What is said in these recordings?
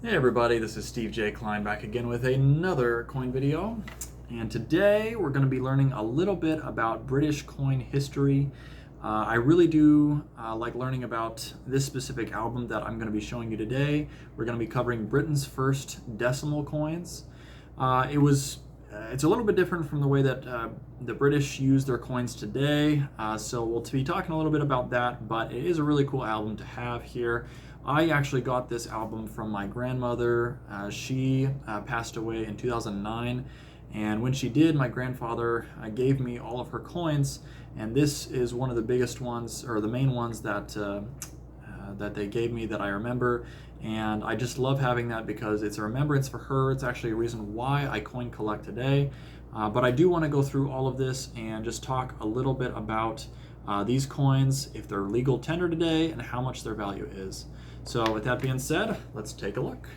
Hey everybody, this is Steve J. Klein back again with another coin video. And today we're going to be learning a little bit about British coin history. I really do like learning about this specific album that I'm going to be showing you today. We're going to be covering Britain's first decimal coins. It's a little bit different from the way that the British use their coins today. So we'll be talking a little bit about that, but it is a really cool album to have here. I actually got this album from my grandmother. She passed away in 2009, and when she did, my grandfather gave me all of her coins, and this is one of the biggest ones, or the main ones that they gave me that I remember. And I just love having that because it's a remembrance for her. It's actually a reason why I coin collect today. But I do want to go through all of this and just talk a little bit about these coins, if they're legal tender today, and how much their value is. So with that being said, let's take a look.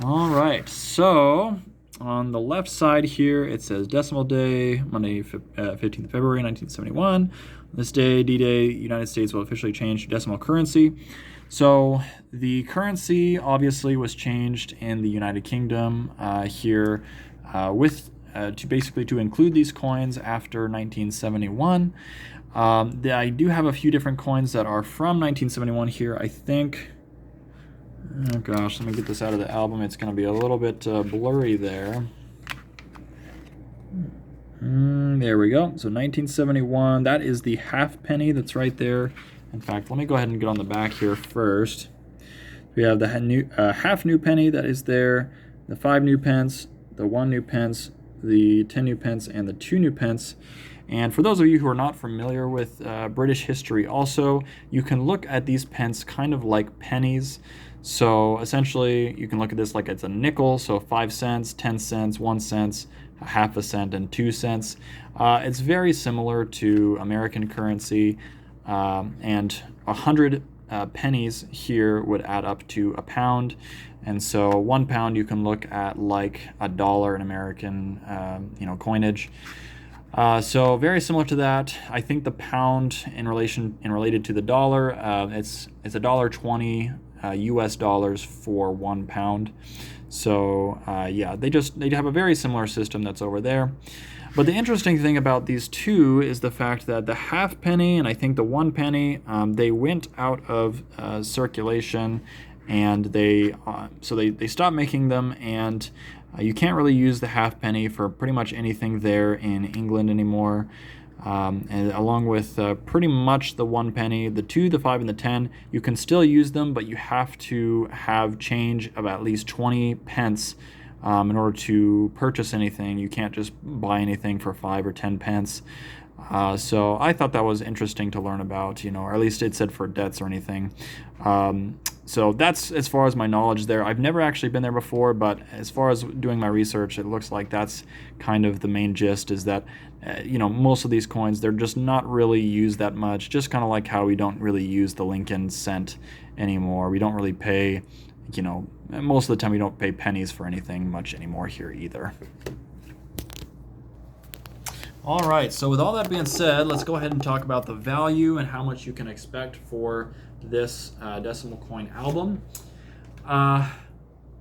All right, so on the left side here, it says decimal day, Monday, 15th of February, 1971. This day, D-Day, United States will officially change to decimal currency. So the currency obviously was changed in the United Kingdom here to include these coins after 1971. I do have a few different coins that are from 1971 here. I think, oh gosh, let me get this out of the album. It's going to be a little bit blurry there. There we go. So 1971, that is the halfpenny that's right there. In fact, let me go ahead and get on the back here first. We have the half new penny that is there, the 5 new pence, the 1 new pence, the 10 new pence, and the 2 new pence. And for those of you who are not familiar with British history also, you can look at these pence kind of like pennies. So essentially, you can look at this like it's a nickel, so 5 cents, 10 cents, 1 cent, a half a cent, and 2 cents. It's very similar to American currency, and 100 pennies here would add up to a pound. And so 1 pound you can look at like $1 in American coinage. So very similar to that. I think the pound related to the dollar, it's $1.20 US dollars for 1 pound. So yeah, they have a very similar system that's over there. But the interesting thing about these two is the fact that the halfpenny and I think the 1 penny, they went out of circulation, and they stopped making them, and you can't really use the halfpenny for pretty much anything there in England anymore. And along with pretty much the 1 penny, the 2, the 5, and the 10, you can still use them, but you have to have change of at least 20 pence in order to purchase anything. You can't just buy anything for 5 or 10 pence. So I thought that was interesting to learn about, or at least it said for debts or anything. So that's as far as my knowledge there. I've never actually been there before, but as far as doing my research, it looks like that's kind of the main gist, is that, most of these coins, they're just not really used that much, just kind of like how we don't really use the Lincoln cent anymore. We don't really pay, most of the time we don't pay pennies for anything much anymore here either. All right, so with all that being said, let's go ahead and talk about the value and how much you can expect for this decimal coin album.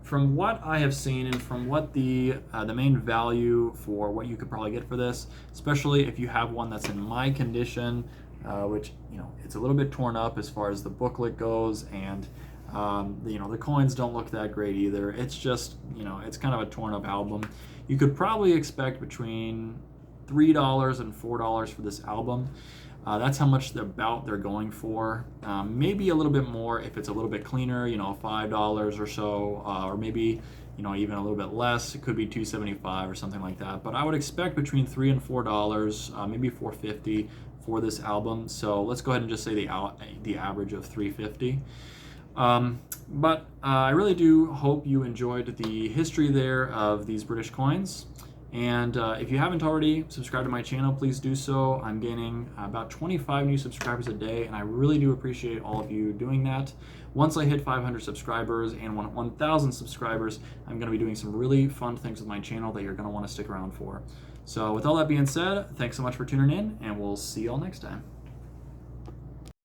From what I have seen and from what the main value for what you could probably get for this, especially if you have one that's in my condition, which, it's a little bit torn up as far as the booklet goes, and the coins don't look that great either. It's just, it's kind of a torn up album. You could probably expect between $3 and $4 for this album. That's how much they're going for. Maybe a little bit more if it's a little bit cleaner, $5 or so, or maybe even a little bit less. It could be $2.75 or something like that. But I would expect between $3 and $4, maybe $4.50 for this album. So let's go ahead and just say the average of $3.50. But I really do hope you enjoyed the history there of these British coins. And if you haven't already subscribed to my channel, please do so. I'm gaining about 25 new subscribers a day, and I really do appreciate all of you doing that. Once I hit 500 subscribers and 1,000 subscribers, I'm going to be doing some really fun things with my channel that you're going to want to stick around for. So with all that being said, thanks so much for tuning in, and we'll see you all next time.